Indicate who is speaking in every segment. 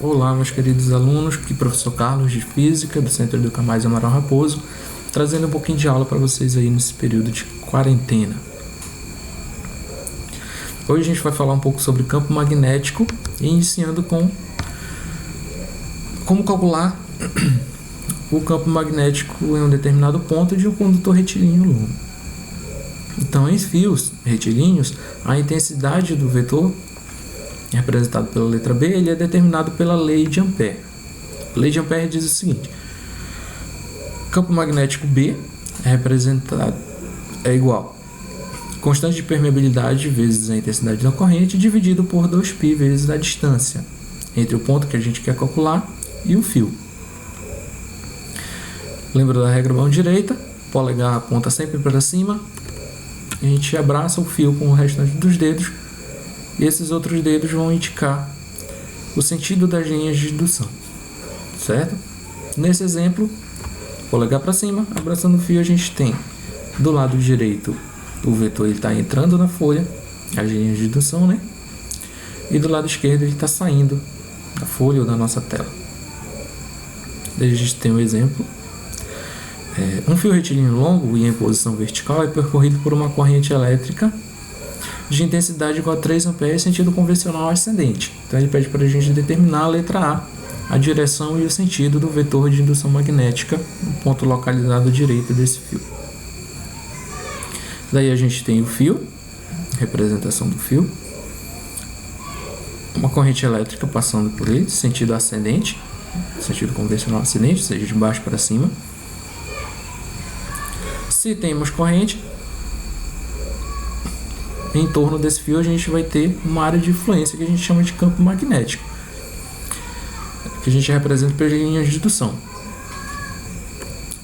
Speaker 1: Olá, meus queridos alunos, aqui professor Carlos de Física do Centro Educa Mais Amaral Raposo, trazendo um pouquinho de aula para vocês aí nesse período de quarentena. Hoje a gente vai falar um pouco sobre campo magnético, iniciando com como calcular o campo magnético em um determinado ponto de um condutor retilíneo longo. Então, em fios retilíneos, a intensidade do vetor, representado pela letra B, ele é determinado pela lei de Ampère. A lei de Ampère diz o seguinte: campo magnético B é igual constante de permeabilidade vezes a intensidade da corrente dividido por 2π vezes a distância entre o ponto que a gente quer calcular e o fio. Lembra da regra mão direita? Polegar aponta sempre para cima. A gente abraça o fio com o restante dos dedos e esses outros dedos vão indicar o sentido das linhas de indução, certo? Nesse exemplo, polegar para cima, abraçando o fio, a gente tem do lado direito o vetor está entrando na folha, as linhas de indução, né? E do lado esquerdo ele está saindo da folha ou da nossa tela. Daí a gente tem um exemplo. Um fio retilíneo longo e em posição vertical é percorrido por uma corrente elétrica de intensidade igual a 3 A sentido convencional ascendente. Então ele pede para a gente determinar a letra A direção e o sentido do vetor de indução magnética no ponto localizado à direita desse fio. Daí a gente tem o fio, representação do fio, uma corrente elétrica passando por ele, sentido ascendente, sentido convencional ascendente, ou seja, de baixo para cima. Se temos corrente, em torno desse fio a gente vai ter uma área de influência que a gente chama de campo magnético, que a gente representa pelas linhas de indução.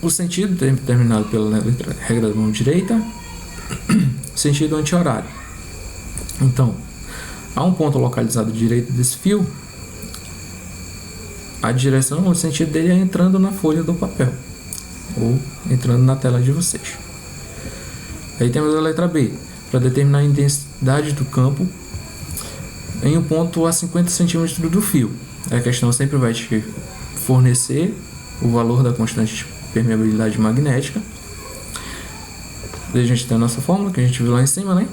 Speaker 1: O sentido determinado pela regra da mão direita, sentido anti-horário. Então, há um ponto localizado à direita desse fio, a direção, o sentido dele é entrando na folha do papel, ou entrando na tela de vocês. Aí temos a letra B, para determinar a intensidade do campo em um ponto a 50 centímetros do fio. A questão sempre vai te fornecer o valor da constante de permeabilidade magnética. Daí a gente tem a nossa fórmula, que a gente viu lá em cima, né?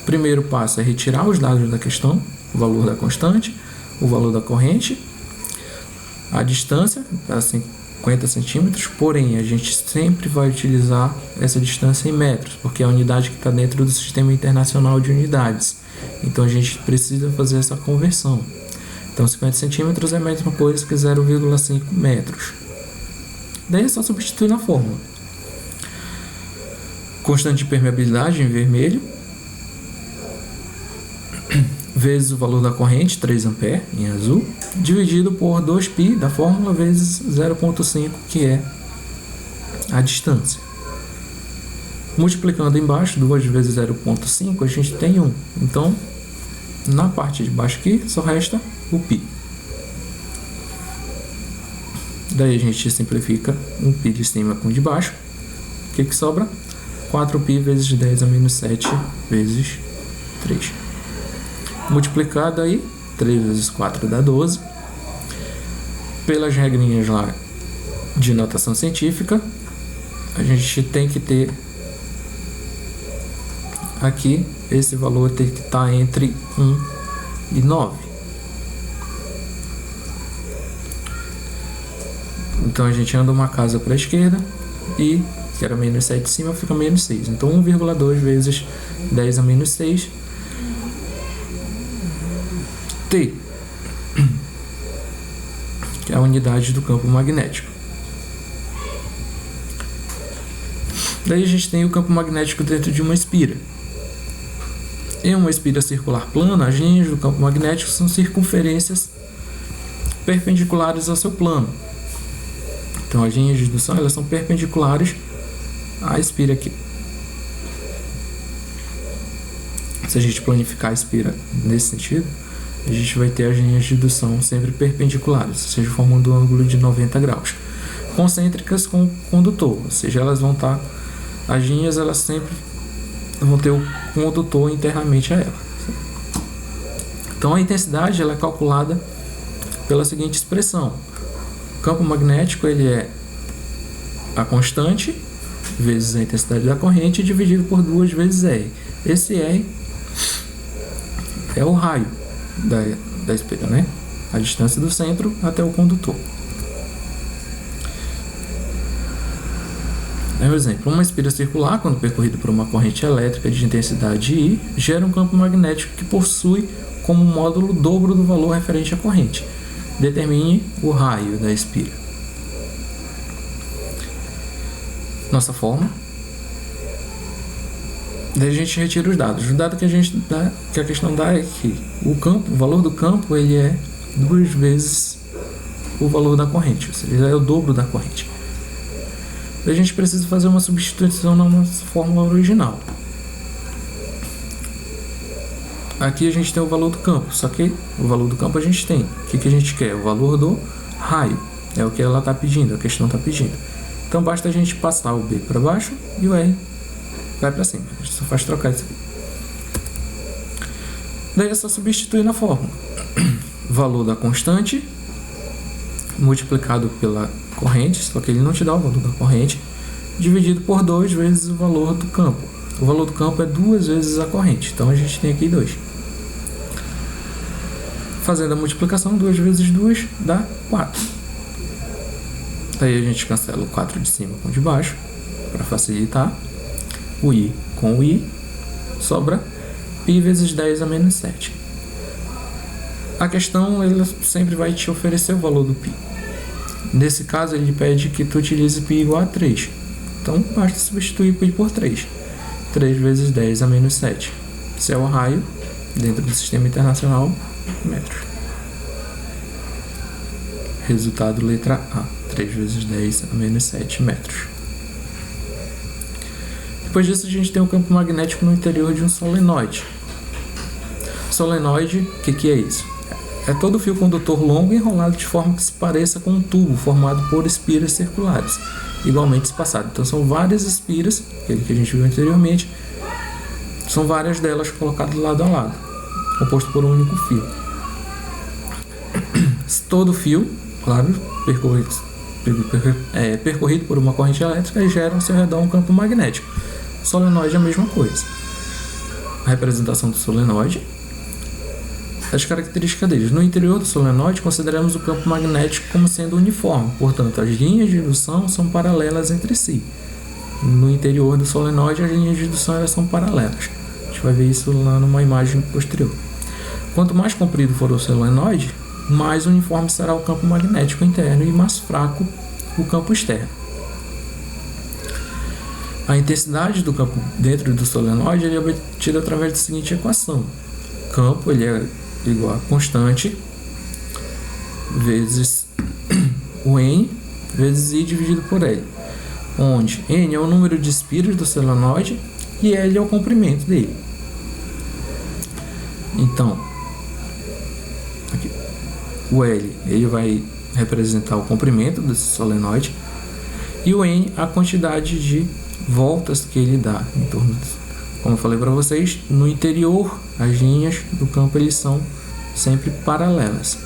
Speaker 1: O primeiro passo é retirar os dados da questão, o valor da constante, o valor da corrente, a distância, para 50 centímetros, porém a gente sempre vai utilizar essa distância em metros, porque é a unidade que está dentro do Sistema Internacional de Unidades. Então a gente precisa fazer essa conversão. Então 50 centímetros é a mesma coisa que 0,5 metros. Daí é só substituir na fórmula. Constante de permeabilidade em vermelho, vezes o valor da corrente, 3 A em azul, dividido por 2π da fórmula vezes 0,5, que é a distância. Multiplicando embaixo, 2 vezes 0,5, a gente tem 1. Então, na parte de baixo aqui, só resta o π. Daí a gente simplifica um π de cima com o de baixo. O que sobra? 4π vezes 10 a menos 7 vezes 3. Multiplicado aí, 3 vezes 4 dá 12. Pelas regrinhas lá de notação científica, a gente tem que ter aqui, esse valor tem que estar entre 1 e 9. Então a gente anda uma casa para a esquerda e, que era menos 7 em cima, fica menos 6. Então 1,2 vezes 10 a menos 6, T, que é a unidade do campo magnético. Daí a gente tem o campo magnético dentro de uma espira. Em uma espira circular plana, as linhas do campo magnético são circunferências perpendiculares ao seu plano. Então as linhas de indução elas são perpendiculares à espira aqui. Se a gente planificar a espira nesse sentido, a gente vai ter as linhas de indução sempre perpendiculares, ou seja, formando um ângulo de 90 graus. Concêntricas com o condutor, ou seja, elas vão estar, as linhas elas sempre vão ter o condutor internamente a ela. Então a intensidade ela é calculada pela seguinte expressão: o campo magnético ele é a constante vezes a intensidade da corrente dividido por 2 vezes R. Esse R é o raio da espira, né? A distância do centro até o condutor. Por exemplo, uma espira circular, quando percorrida por uma corrente elétrica de intensidade I, gera um campo magnético que possui como módulo o dobro do valor referente à corrente. Determine o raio da espira. Nossa forma. Daí a gente retira os dados. O dado que a questão dá é que o valor do campo ele é 2 vezes o valor da corrente, ou seja, é o dobro da corrente. Daí a gente precisa fazer uma substituição na nossa fórmula original. Aqui a gente tem o valor do campo, só que o valor do campo a gente tem. O que a gente quer? O valor do raio. É o que ela está pedindo, a questão está pedindo. Então basta a gente passar o B para baixo e o R vai para cima. A gente só faz trocar isso aqui. Daí é só substituir na fórmula. Valor da constante multiplicado pela corrente, só que ele não te dá o valor da corrente, dividido por 2 vezes o valor do campo. O valor do campo é 2 vezes a corrente, então a gente tem aqui 2. Fazendo a multiplicação, 2 vezes 2 dá 4. Daí a gente cancela o 4 de cima com o de baixo, para facilitar. O I com o I, sobra π vezes 10 a menos 7. A questão ela sempre vai te oferecer o valor do π. Nesse caso, ele pede que tu utilize π igual a 3. Então, basta substituir π por 3. 3 vezes 10 a menos 7. Esse é o raio dentro do sistema internacional, metros. Resultado letra A. 3 vezes 10 a menos 7 metros. Depois disso, a gente tem o campo magnético no interior de um solenoide. Solenoide, o que é isso? É todo fio condutor longo enrolado de forma que se pareça com um tubo formado por espiras circulares, igualmente espaçadas. Então são várias espiras, aquele que a gente viu anteriormente, são várias delas colocadas lado a lado, composto por um único fio. Todo fio, claro, percorrido por uma corrente elétrica, gera ao seu redor um campo magnético. Solenoide é a mesma coisa. A representação do solenoide. As características deles. No interior do solenoide, consideramos o campo magnético como sendo uniforme, portanto, as linhas de indução são paralelas entre si. No interior do solenoide, as linhas de indução elas são paralelas. A gente vai ver isso lá numa imagem posterior. Quanto mais comprido for o solenoide, mais uniforme será o campo magnético interno e mais fraco o campo externo. A intensidade do campo dentro do solenoide é obtida através da seguinte equação. O campo ele é igual a constante vezes o N vezes I dividido por L, onde N é o número de espiras do solenoide e L é o comprimento dele. Então, aqui, o L ele vai representar o comprimento desse solenoide e o N a quantidade de voltas que ele dá em torno disso. Como eu falei para vocês, no interior as linhas do campo eles são sempre paralelas.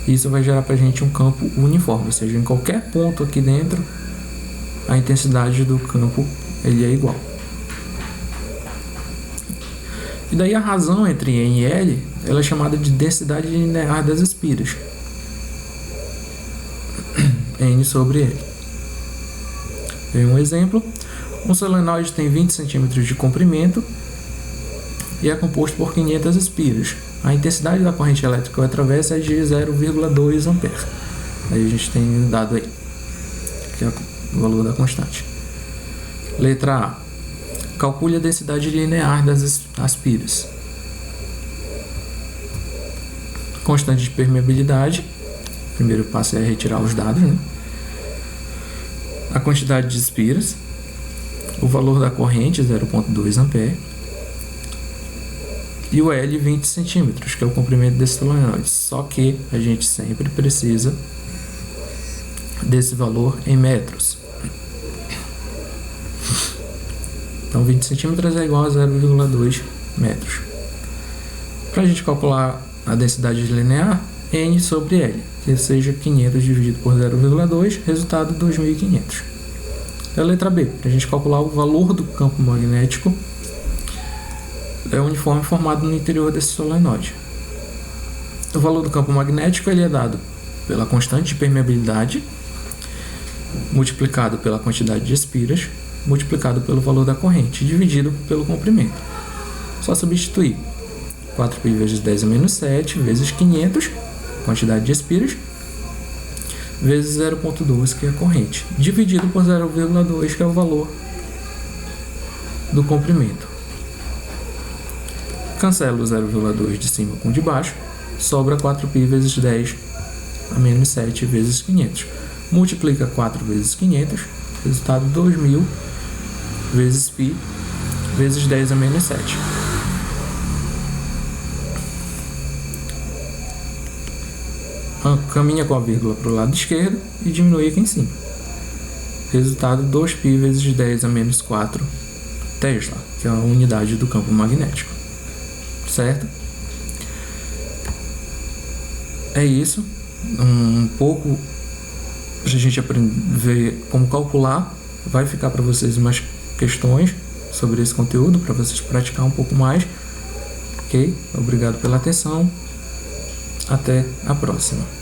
Speaker 1: Isso vai gerar para a gente um campo uniforme, ou seja, em qualquer ponto aqui dentro a intensidade do campo ele é igual. E daí a razão entre N e L ela é chamada de densidade linear das espiras. N sobre L. Tem um exemplo. Um solenoide tem 20 cm de comprimento e é composto por 500 espiras. A intensidade da corrente elétrica que o atravessa é de 0,2 A. Aí a gente tem o dado aí, que é o valor da constante. Letra A. Calcule a densidade linear das espiras. Constante de permeabilidade. O primeiro passo é retirar os dados, né? A quantidade de espiras. O valor da corrente, 0,2 A. E o L, 20 cm, que é o comprimento desse solenoide. Só que a gente sempre precisa desse valor em metros. Então, 20 cm é igual a 0,2 metros. Para Para a gente calcular a densidade linear, N sobre L, que seja 500 dividido por 0,2, resultado 2.500. A letra B, para a gente calcular o valor do campo magnético uniforme formado no interior desse solenoide. O valor do campo magnético ele é dado pela constante de permeabilidade, multiplicado pela quantidade de espiras, multiplicado pelo valor da corrente, dividido pelo comprimento. Só substituir 4π vezes 10 a menos 7 vezes 500, quantidade de espiras, vezes 0,12, que é a corrente, dividido por 0,2, que é o valor do comprimento. Cancela o 0,2 de cima com o de baixo, sobra 4π vezes 10 a menos 7 vezes 500. Multiplica 4 vezes 500, resultado 2.000 vezes π vezes 10 a menos 7. Caminha com a vírgula para o lado esquerdo e diminui aqui em cima. Resultado 2π vezes 10 a menos 4 Tesla, que é a unidade do campo magnético. Certo? É isso. Um pouco para a gente aprender ver como calcular. Vai ficar para vocês umas questões sobre esse conteúdo para vocês praticar um pouco mais. Ok? Obrigado pela atenção. Até a próxima.